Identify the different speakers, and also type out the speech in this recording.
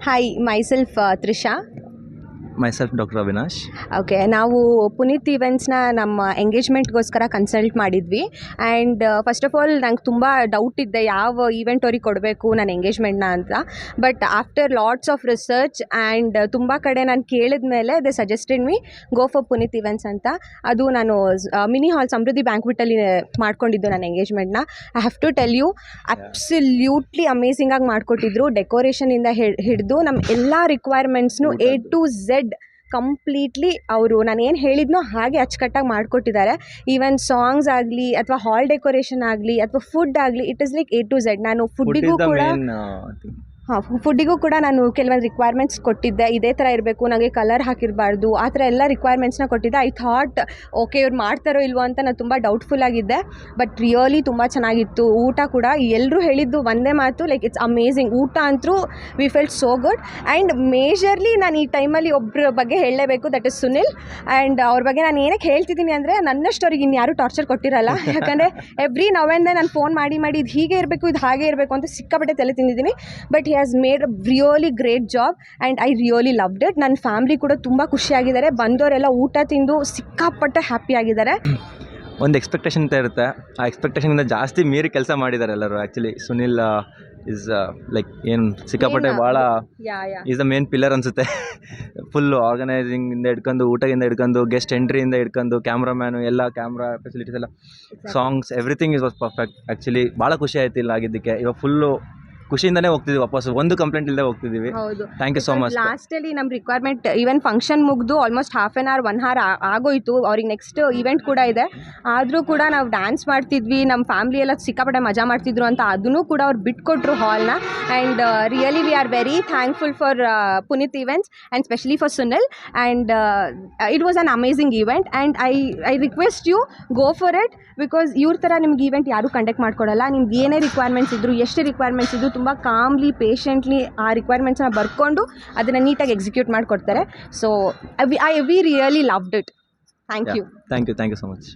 Speaker 1: Hi, myself Trisha.
Speaker 2: Myself doctor Avinash.
Speaker 1: Okay, ನಾವು ಪುನೀತ್ ಇವೆಂಟ್ಸ್ನ ನಮ್ಮ ಎಂಗೇಜ್ಮೆಂಟ್ಗೋಸ್ಕರ consult ಮಾಡಿದ್ವಿ. ಆ್ಯಂಡ್ ಫಸ್ಟ್ ಆಫ್ ಆಲ್ ನಂಗೆ ತುಂಬ ಡೌಟ್ ಇದ್ದೆ ಯಾವ ಈವೆಂಟ್ ಅವ್ರಿಗೆ ಕೊಡಬೇಕು ನನ್ನ ಎಂಗೇಜ್ಮೆಂಟ್ನ ಅಂತ. But after lots of research and ತುಂಬ ಕಡೆ ನಾನು ಕೇಳಿದ ಮೇಲೆ they suggested me go for Puneet events ಅಂತ. ಅದು ನಾನು ಮಿನಿ ಹಾಲ್ ಸಮೃದ್ಧಿ ಬ್ಯಾಂಕ್ವಿಟಲ್ಲಿ ಮಾಡ್ಕೊಂಡಿದ್ದು ನನ್ನ ಎಂಗೇಜ್ಮೆಂಟ್ನ. I have to tell you, absolutely ಅಮೇಝಿಂಗಾಗಿ ಮಾಡಿಕೊಟ್ಟಿದ್ರು. ಡೆಕೋರೇಷನಿಂದ ಹಿಡಿದು ನಮ್ಮ ಎಲ್ಲ ರಿಕ್ವೈರ್ಮೆಂಟ್ಸ್ನು A to Z ಕಂಪ್ಲೀಟ್ಲಿ ಅವರು ನಾನು ಏನು ಹೇಳಿದ್ನೋ ಹಾಗೆ ಅಚ್ಚುಕಟ್ಟಾಗಿ ಮಾಡಿಕೊಟ್ಟಿದ್ದಾರೆ. ಈವನ್ ಸಾಂಗ್ಸ್ ಆಗಲಿ ಅಥವಾ ಹಾಲ್ ಡೆಕೋರೇಷನ್ ಆಗಲಿ ಅಥವಾ ಫುಡ್ ಆಗಲಿ, it is like A to Z. ನಾನು ಫುಡ್ಡಿಗೂ ಕೂಡ ನಾನು ಕೆಲವೊಂದು ರಿಕ್ವೈರ್ಮೆಂಟ್ಸ್ ಕೊಟ್ಟಿದ್ದೆ. ಇದೇ ಥರ ಇರಬೇಕು, ನನಗೆ ಕಲರ್ ಹಾಕಿರಬಾರ್ದು, ಆ ಥರ ಎಲ್ಲ ರಿಕ್ವೈರ್ಮೆಂಟ್ಸ್ನ ಕೊಟ್ಟಿದ್ದೆ. ಐ ಥಾಟ್ ಓಕೆ ಇವ್ರು ಮಾಡ್ತಾರೋ ಇಲ್ವೋ ಅಂತ ನಾನು ತುಂಬ ಡೌಟ್ಫುಲ್ ಆಗಿದ್ದೆ. ಬಟ್ ರಿಯಲಿ ತುಂಬ ಚೆನ್ನಾಗಿತ್ತು. ಊಟ ಕೂಡ ಎಲ್ಲರೂ ಹೇಳಿದ್ದು ಒಂದೇ ಮಾತು, ಲೈಕ್ ಇಟ್ಸ್ ಅಮೇಝಿಂಗ್. ಊಟ ಅಂತೂ we felt so good. And majorly ನಾನು ಈ ಟೈಮಲ್ಲಿ ಒಬ್ಬರ ಬಗ್ಗೆ ಹೇಳಲೇಬೇಕು, ದಟ್ ಇಸ್ ಸುನಿಲ್. ಆ್ಯಂಡ್ ಅವ್ರ ಬಗ್ಗೆ ನಾನು ಏನಕ್ಕೆ ಹೇಳ್ತಿದ್ದೀನಿ ಅಂದರೆ, ನನ್ನಷ್ಟು ಅವ್ರಿಗೆ ಇನ್ಯಾರೂ ಟಾರ್ಚರ್ ಕೊಟ್ಟಿರಲ್ಲ. ಯಾಕಂದರೆ ಎವ್ರಿ ನವ್ ಆ್ಯಂಡ್ ದೆನ್ ನಾನು ಫೋನ್ ಮಾಡಿ ಇದು ಹೀಗೆ ಇರಬೇಕು, ಇದು ಹಾಗೆ ಇರಬೇಕು ಅಂತ ಸಿಕ್ಕಾಪಟ್ಟೆ ತಲೆ ತಿಂದಿದ್ದೀನಿ. But he has made a really great job and I really loved it. ನನ್ನ ಫ್ಯಾಮಿಲಿ ಕೂಡ ತುಂಬ ಖುಷಿಯಾಗಿದ್ದಾರೆ. ಬಂದವರೆಲ್ಲ ಊಟ ತಿಂದು ಸಿಕ್ಕಾಪಟ್ಟೆ ಹ್ಯಾಪಿ ಆಗಿದ್ದಾರೆ.
Speaker 2: ಒಂದು ಎಕ್ಸ್ಪೆಕ್ಟೇಷನ್ ಅಂತ ಇರುತ್ತೆ, ಆ ಎಕ್ಸ್ಪೆಕ್ಟೇಷನಿಂದ ಜಾಸ್ತಿ ಮೀರಿ ಕೆಲಸ ಮಾಡಿದ್ದಾರೆ ಎಲ್ಲರೂ. ಆ್ಯಕ್ಚುಲಿ ಸುನಿಲ್ ಇಸ್ ಲೈಕ್ ಏನು ಸಿಕ್ಕಾಪಟ್ಟೆ ಭಾಳ ಈಸ್ ದ ಮೇನ್ ಪಿಲ್ಲರ್ ಅನಿಸುತ್ತೆ. ಫುಲ್ಲು ಆರ್ಗನೈಸಿಂಗಿಂದ ಹಿಡ್ಕೊಂಡು, ಊಟದಿಂದ ಹಿಡ್ಕೊಂಡು, ಗೆಸ್ಟ್ ಎಂಟ್ರಿಯಿಂದ ಹಿಡ್ಕೊಂಡು, ಕ್ಯಾಮ್ರಾಮ್ಯಾನು ಎಲ್ಲ ಕ್ಯಾಮ್ರಾ ಫೆಸಿಲಿಟೀಸ್ ಎಲ್ಲ, songs, everything is was perfect. Actually ಭಾಳ ಖುಷಿ ಆಯ್ತು ಇಲ್ಲ ಆಗಿದ್ದಕ್ಕೆ. ಇವಾಗ ಫುಲ್ಲು ಖುಷಿಯಿಂದನೇ ಹೋಗ್ತಿದ್ವಿ ವಾಪಸ್, ಒಂದು ಕಂಪ್ಲೇಂಟ್ ಇಲ್ಲದೆ ಹೋಗ್ತಿದ್ದೀವಿ.
Speaker 1: ಹೌದು,
Speaker 2: ಥ್ಯಾಂಕ್ ಯು ಸೋ ಮಚ್.
Speaker 1: ಲಾಸ್ಟಲ್ಲಿ ನಮ್ಮ ರಿಕ್ವೈರ್ಮೆಂಟ್ ಈವನ್ ಫಂಕ್ಷನ್ ಮುಗಿದು almost half an hour 1 hour ಆಗೋಯ್ತು. ಅವ್ರಿಗೆ ನೆಕ್ಸ್ಟ್ ಈವೆಂಟ್ ಕೂಡ ಇದೆ. ಆದರೂ ಕೂಡ ನಾವು ಡ್ಯಾನ್ಸ್ ಮಾಡ್ತಿದ್ವಿ, ನಮ್ಮ ಫ್ಯಾಮಿಲಿ ಎಲ್ಲ ಸಿಕ್ಕಾಪಟ್ಟೆ ಮಜಾ ಮಾಡ್ತಿದ್ರು ಅಂತ ಅದನ್ನು ಕೂಡ ಅವ್ರು ಬಿಟ್ಕೊಟ್ರು ಹಾಲ್ನ. And really we are very thankful for Puneet events and specially for Sunil. And it was an amazing event and I request you go for it. Because ಇವ್ರ ಥರ ನಿಮ್ಗೆ ಈವೆಂಟ್ ಯಾರೂ ಕಂಡಕ್ಟ್ ಮಾಡ್ಕೊಡಲ್ಲ. ನಿಮ್ಗೆ ಏನೇ ರಿಕ್ವೈರ್ಮೆಂಟ್ಸ್ ಇದ್ರು, ಎಷ್ಟು ರಿಕ್ವೈರ್ಮೆಂಟ್ಸ್ ಇದ್ರು, ತುಂಬ ಕಾಮ್ಲಿ ಪೇಷೆಂಟ್ಲಿ ಆ ರಿಕ್ವೈರ್ಮೆಂಟ್ಸ್ನ ಬರ್ಕೊಂಡು ಅದನ್ನು ನೀಟಾಗಿ ಎಕ್ಸಿಕ್ಯೂಟ್ ಮಾಡಿಕೊಡ್ತಾರೆ. So we really loved it. Thank you
Speaker 2: so much.